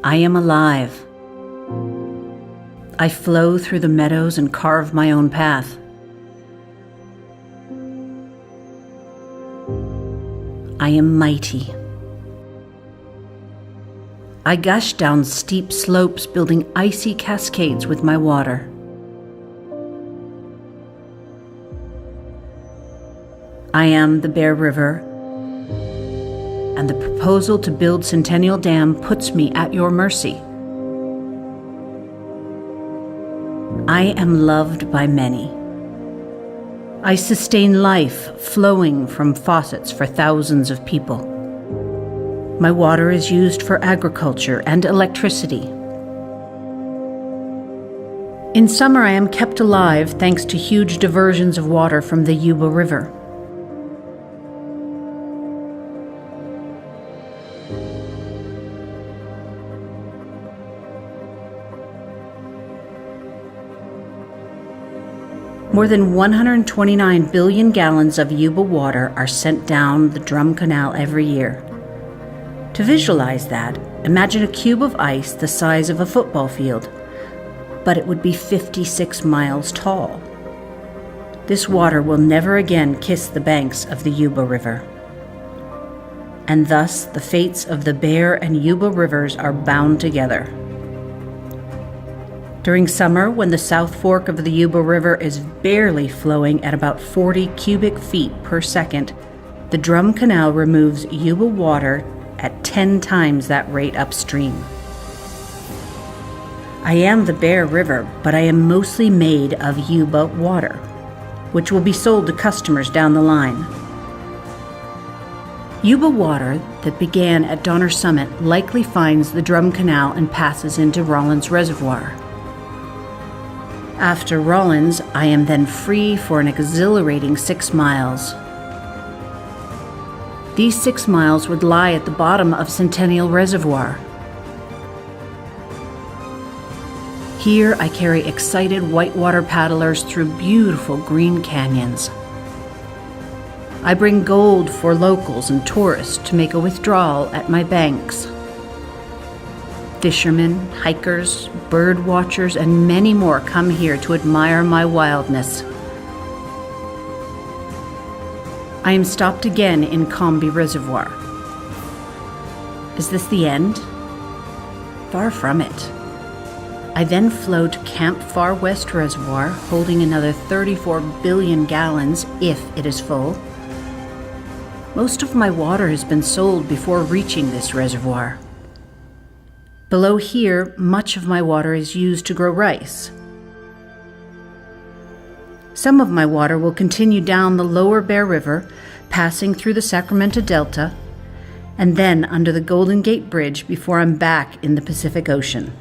I am alive. I flow through the meadows and carve my own path. I am mighty. I gush down steep slopes, building icy cascades with my water. I am the Bear River, and the proposal to build Centennial Dam puts me at your mercy. I am loved by many. I sustain life flowing from faucets for thousands of people. My water is used for agriculture and electricity. In summer, I am kept alive thanks to huge diversions of water from the Yuba River. More than 129 billion gallons of Yuba water are sent down the Drum Canal every year. To visualize that, imagine a cube of ice the size of a football field, but it would be 56 miles tall. This water will never again kiss the banks of the Yuba River. And thus, the fates of the Bear and Yuba rivers are bound together. During summer, when the South Fork of the Yuba River is barely flowing at about 40 cubic feet per second, the Drum Canal removes Yuba water at 10 times that rate upstream. I am the Bear River, but I am mostly made of Yuba water, which will be sold to customers down the line. Yuba water that began at Donner Summit likely finds the Drum Canal and passes into Rollins Reservoir. After Rollins, I am then free for an exhilarating 6 miles. These 6 miles would lie at the bottom of Centennial Reservoir. Here I carry excited whitewater paddlers through beautiful green canyons. I bring gold for locals and tourists to make a withdrawal at my banks. Fishermen, hikers, bird watchers, and many more come here to admire my wildness. I am stopped again in Combi Reservoir. Is this the end? Far from it. I then flow to Camp Far West Reservoir, holding another 34 billion gallons if it is full. Most of my water has been sold before reaching this reservoir. Below here, much of my water is used to grow rice. Some of my water will continue down the lower Bear River, passing through the Sacramento Delta, and then under the Golden Gate Bridge before I'm back in the Pacific Ocean.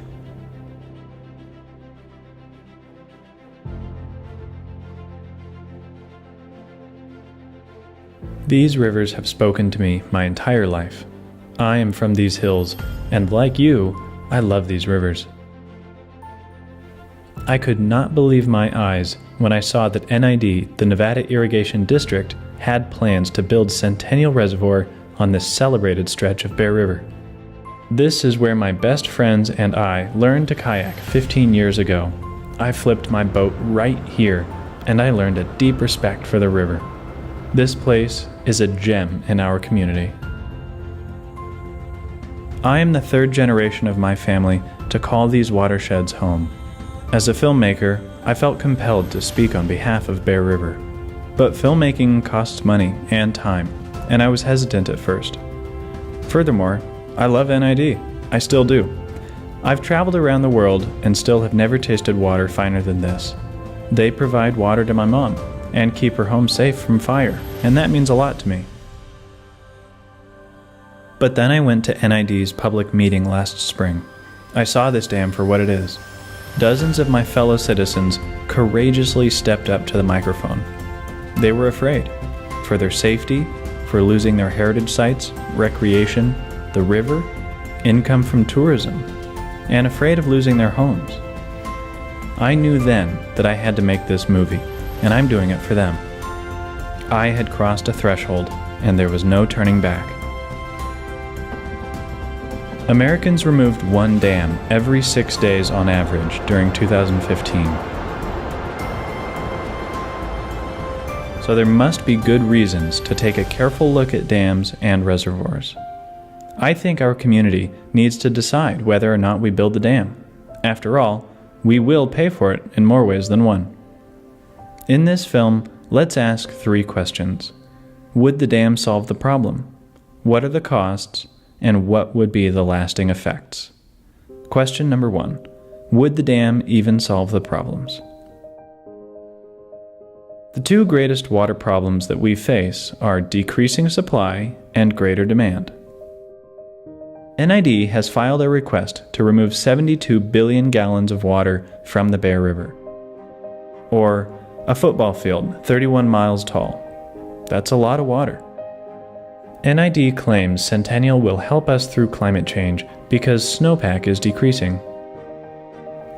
These rivers have spoken to me my entire life. I am from these hills, and like you, I love these rivers. I could not believe my eyes when I saw that NID, the Nevada Irrigation District, had plans to build Centennial Reservoir on this celebrated stretch of Bear River. This is where my best friends and I learned to kayak 15 years ago. I flipped my boat right here, and I learned a deep respect for the river. This place is a gem in our community. I am the third generation of my family to call these watersheds home. As a filmmaker, I felt compelled to speak on behalf of Bear River. But filmmaking costs money and time, and I was hesitant at first. Furthermore, I love NID. I still do. I've traveled around the world and still have never tasted water finer than this. They provide water to my mom and keep her home safe from fire, and that means a lot to me. But then I went to NID's public meeting last spring. I saw this dam for what it is. Dozens of my fellow citizens courageously stepped up to the microphone. They were afraid for their safety, for losing their heritage sites, recreation, the river, income from tourism, and afraid of losing their homes. I knew then that I had to make this movie, and I'm doing it for them. I had crossed a threshold, and there was no turning back. Americans removed one dam every 6 days on average during 2015. So there must be good reasons to take a careful look at dams and reservoirs. I think our community needs to decide whether or not we build the dam. After all, we will pay for it in more ways than one. In this film, let's ask 3 questions. Would the dam solve the problem? What are the costs? And what would be the lasting effects? Question number 1. Would the dam even solve the problems? The 2 greatest water problems that we face are decreasing supply and greater demand. NID has filed a request to remove 72 billion gallons of water from the Bear River, or a football field 31 miles tall. That's a lot of water. NID claims Centennial will help us through climate change because snowpack is decreasing.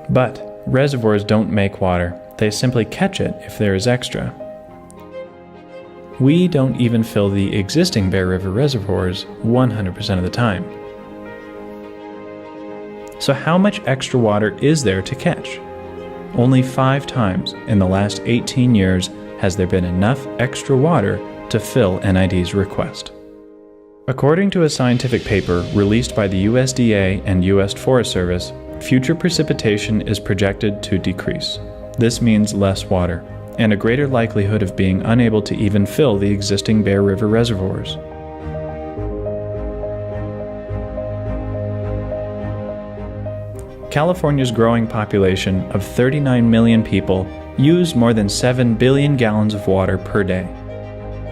But reservoirs don't make water, they simply catch it if there is extra. We don't even fill the existing Bear River reservoirs 100% of the time. So how much extra water is there to catch? Only 5 times in the last 18 years has there been enough extra water to fill NID's request. According to a scientific paper released by the USDA and US Forest Service, future precipitation is projected to decrease. This means less water, and a greater likelihood of being unable to even fill the existing Bear River reservoirs. California's growing population of 39 million people use more than 7 billion gallons of water per day.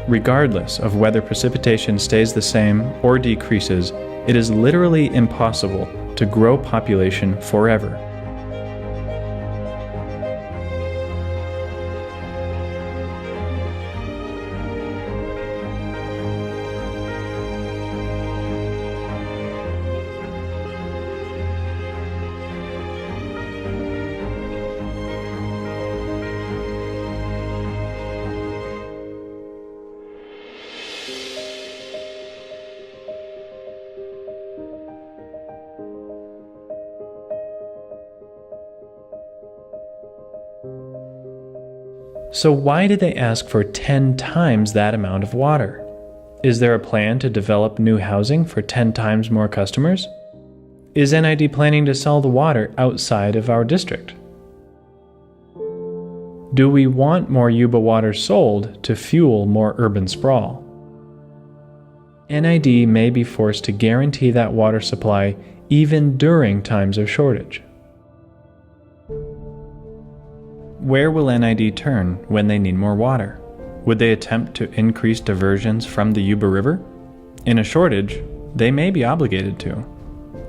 Regardless of whether precipitation stays the same or decreases, it is literally impossible to grow population forever. So why did they ask for 10 times that amount of water? Is there a plan to develop new housing for 10 times more customers? Is NID planning to sell the water outside of our district? Do we want more Yuba water sold to fuel more urban sprawl? NID may be forced to guarantee that water supply even during times of shortage. Where will NID turn when they need more water? Would they attempt to increase diversions from the Yuba River? In a shortage, they may be obligated to.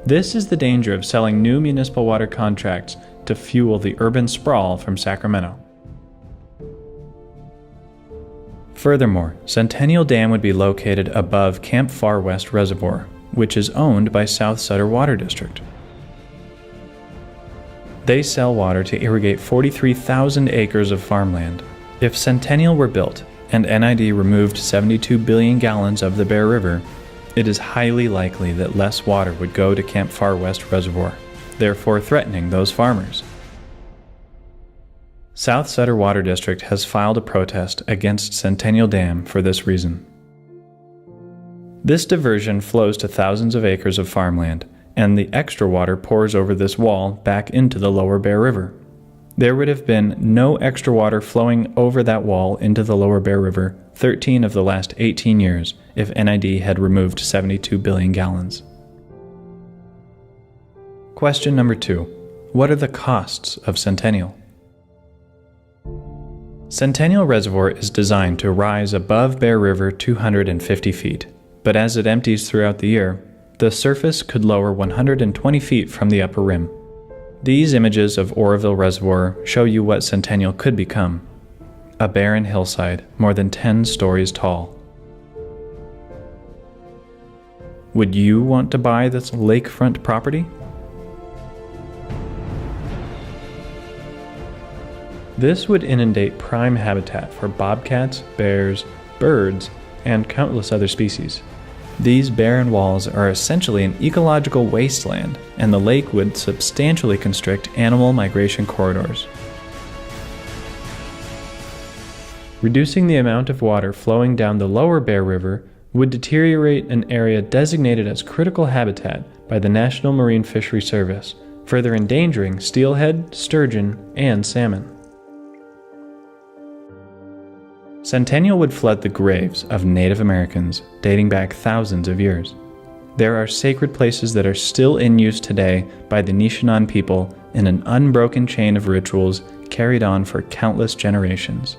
This is the danger of selling new municipal water contracts to fuel the urban sprawl from Sacramento. Furthermore, Centennial Dam would be located above Camp Far West Reservoir, which is owned by South Sutter Water District. They sell water to irrigate 43,000 acres of farmland. If Centennial were built and NID removed 72 billion gallons of the Bear River, it is highly likely that less water would go to Camp Far West Reservoir, therefore threatening those farmers. South Sutter Water District has filed a protest against Centennial Dam for this reason. This diversion flows to thousands of acres of farmland, and the extra water pours over this wall back into the lower Bear River. There would have been no extra water flowing over that wall into the lower Bear River 13 of the last 18 years if NID had removed 72 billion gallons. Question number 2. What are the costs of Centennial? Centennial Reservoir is designed to rise above Bear River 250 feet, but as it empties throughout the year, the surface could lower 120 feet from the upper rim. These images of Oroville Reservoir show you what Centennial could become: a barren hillside more than 10 stories tall. Would you want to buy this lakefront property? This would inundate prime habitat for bobcats, bears, birds, and countless other species. These barren walls are essentially an ecological wasteland, and the lake would substantially constrict animal migration corridors. Reducing the amount of water flowing down the lower Bear River would deteriorate an area designated as critical habitat by the National Marine Fisheries Service, further endangering steelhead, sturgeon, and salmon. Centennial would flood the graves of Native Americans dating back thousands of years. There are sacred places that are still in use today by the Nishinan people in an unbroken chain of rituals carried on for countless generations.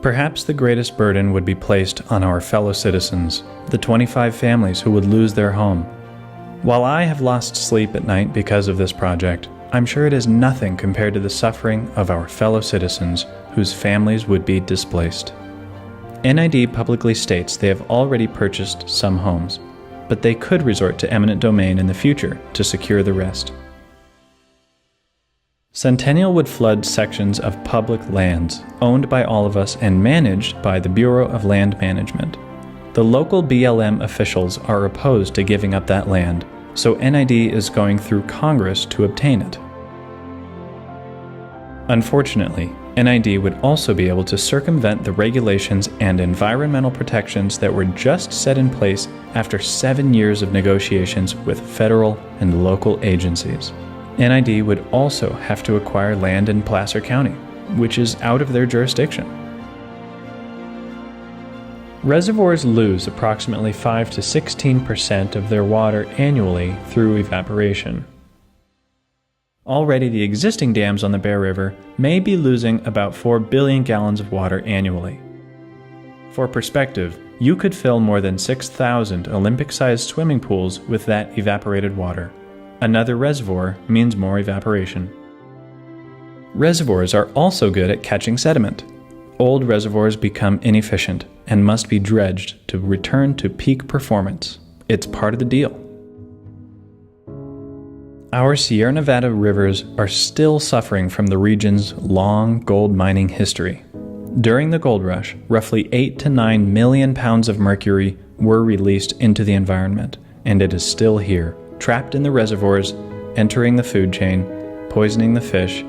Perhaps the greatest burden would be placed on our fellow citizens, the 25 families who would lose their home. While I have lost sleep at night because of this project, I'm sure it is nothing compared to the suffering of our fellow citizens whose families would be displaced. NID publicly states they have already purchased some homes, but they could resort to eminent domain in the future to secure the rest. Centennial would flood sections of public lands owned by all of us and managed by the Bureau of Land Management. The local BLM officials are opposed to giving up that land, so NID is going through Congress to obtain it. Unfortunately, NID would also be able to circumvent the regulations and environmental protections that were just set in place after 7 years of negotiations with federal and local agencies. NID would also have to acquire land in Placer County, which is out of their jurisdiction. Reservoirs lose approximately 5 to 16% of their water annually through evaporation. Already the existing dams on the Bear River may be losing about 4 billion gallons of water annually. For perspective, you could fill more than 6,000 Olympic-sized swimming pools with that evaporated water. Another reservoir means more evaporation. Reservoirs are also good at catching sediment. Old reservoirs become inefficient and must be dredged to return to peak performance. It's part of the deal. Our Sierra Nevada rivers are still suffering from the region's long gold mining history. During the gold rush, roughly 8 to 9 million pounds of mercury were released into the environment, and it is still here, trapped in the reservoirs, entering the food chain, poisoning the fish,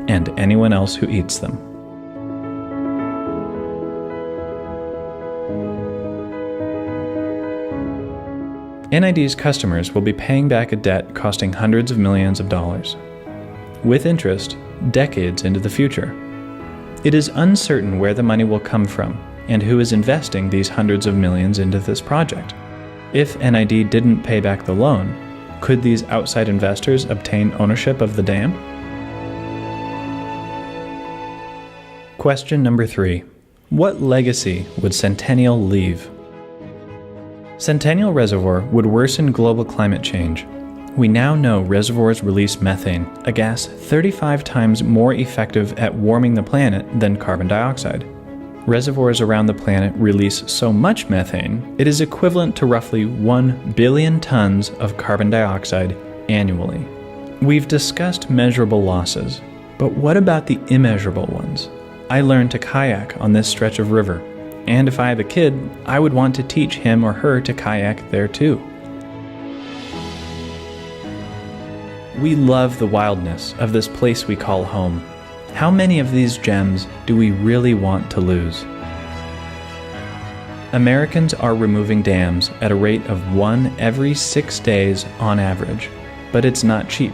and anyone else who eats them. NID's customers will be paying back a debt costing hundreds of millions of dollars, with interest decades into the future. It is uncertain where the money will come from and who is investing these hundreds of millions into this project. If NID didn't pay back the loan, could these outside investors obtain ownership of the dam? Question number 3. What legacy would Centennial leave? Centennial Reservoir would worsen global climate change. We now know reservoirs release methane, a gas 35 times more effective at warming the planet than carbon dioxide. Reservoirs around the planet release so much methane, it is equivalent to roughly 1 billion tons of carbon dioxide annually. We've discussed measurable losses, but what about the immeasurable ones? I learned to kayak on this stretch of river, and if I have a kid, I would want to teach him or her to kayak there too. We love the wildness of this place we call home. How many of these gems do we really want to lose? Americans are removing dams at a rate of 1 every 6 days on average, but it's not cheap.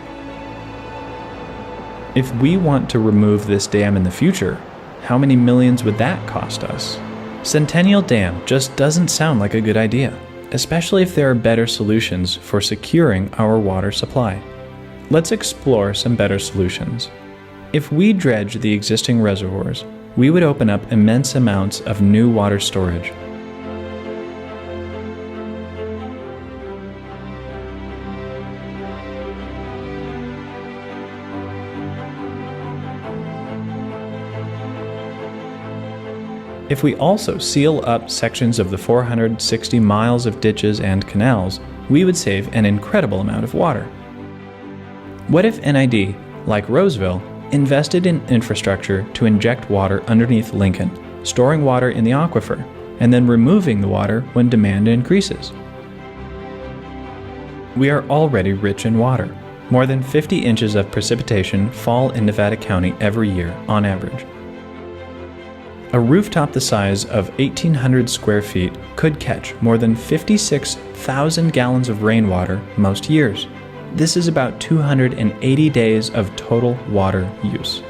If we want to remove this dam in the future, how many millions would that cost us? Centennial Dam just doesn't sound like a good idea, especially if there are better solutions for securing our water supply. Let's explore some better solutions. If we dredge the existing reservoirs, we would open up immense amounts of new water storage. If we also seal up sections of the 460 miles of ditches and canals, we would save an incredible amount of water. What if NID, like Roseville, invested in infrastructure to inject water underneath Lincoln, storing water in the aquifer, and then removing the water when demand increases. We are already rich in water. More than 50 inches of precipitation fall in Nevada County every year, on average. A rooftop the size of 1,800 square feet could catch more than 56,000 gallons of rainwater most years. This is about 280 days of total water use.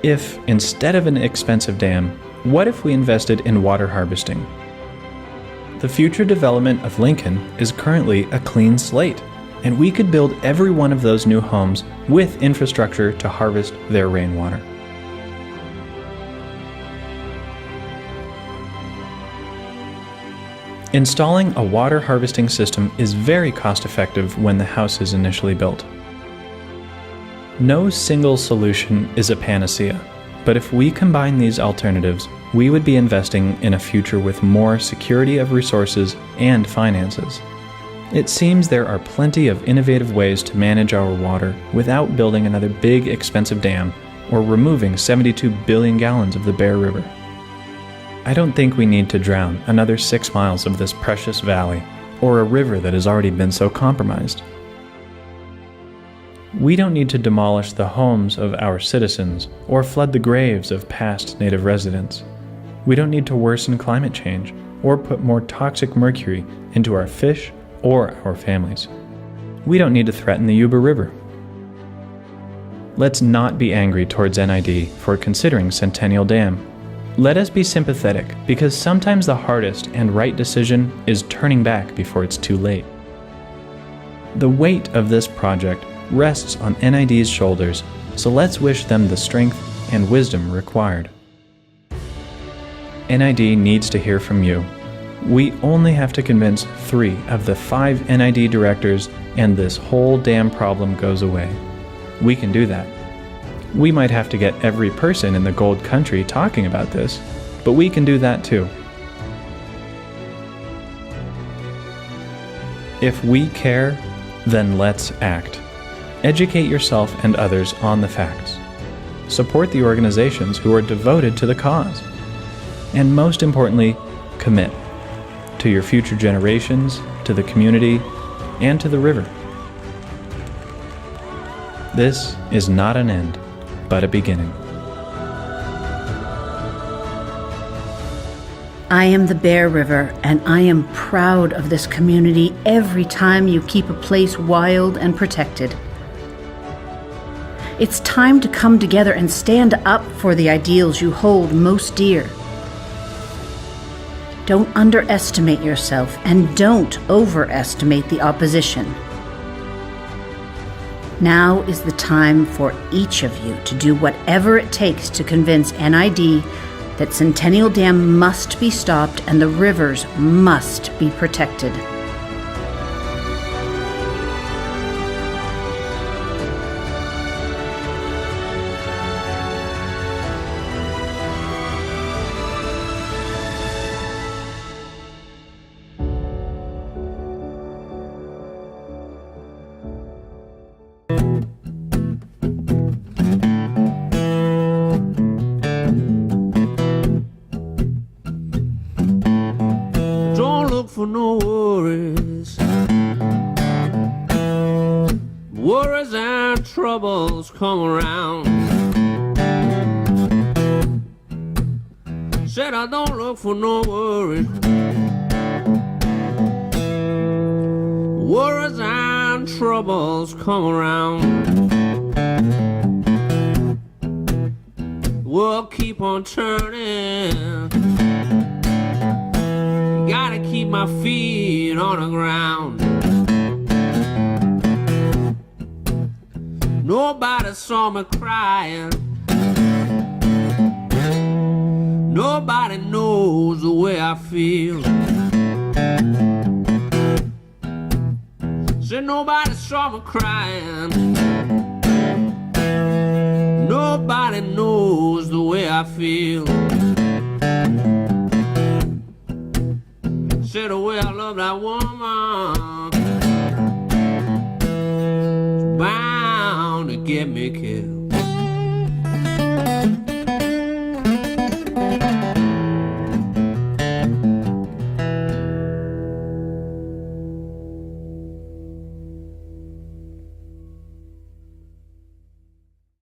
If, instead of an expensive dam, what if we invested in water harvesting? The future development of Lincoln is currently a clean slate, and we could build every one of those new homes with infrastructure to harvest their rainwater. Installing a water harvesting system is very cost-effective when the house is initially built. No single solution is a panacea, but if we combine these alternatives, we would be investing in a future with more security of resources and finances. It seems there are plenty of innovative ways to manage our water without building another big, expensive dam or removing 72 billion gallons of the Bear River. I don't think we need to drown another 6 miles of this precious valley or a river that has already been so compromised. We don't need to demolish the homes of our citizens or flood the graves of past native residents. We don't need to worsen climate change or put more toxic mercury into our fish or our families. We don't need to threaten the Yuba River. Let's not be angry towards NID for considering Centennial Dam. Let us be sympathetic, because sometimes the hardest and right decision is turning back before it's too late. The weight of this project rests on NID's shoulders, so let's wish them the strength and wisdom required. NID needs to hear from you. We only have to convince 3 of the 5 NID directors, and this whole damn problem goes away. We can do that. We might have to get every person in the Gold Country talking about this, but we can do that too. If we care, then let's act. Educate yourself and others on the facts. Support the organizations who are devoted to the cause. And most importantly, commit to your future generations, to the community, and to the river. This is not an end, but a beginning. I am the Bear River, and I am proud of this community every time you keep a place wild and protected. It's time to come together and stand up for the ideals you hold most dear. Don't underestimate yourself, and don't overestimate the opposition. Now is the time for each of you to do whatever it takes to convince NID that Centennial Dam must be stopped and the rivers must be protected. For no worries, worries and troubles come around. Said I don't look for no worries, worries and troubles come around. We'll keep on turning, gotta keep my feet on the ground. Nobody saw me crying, nobody knows the way I feel. Said nobody saw me crying, nobody knows the way I feel. Said the way I love that woman, it's bound to get me killed.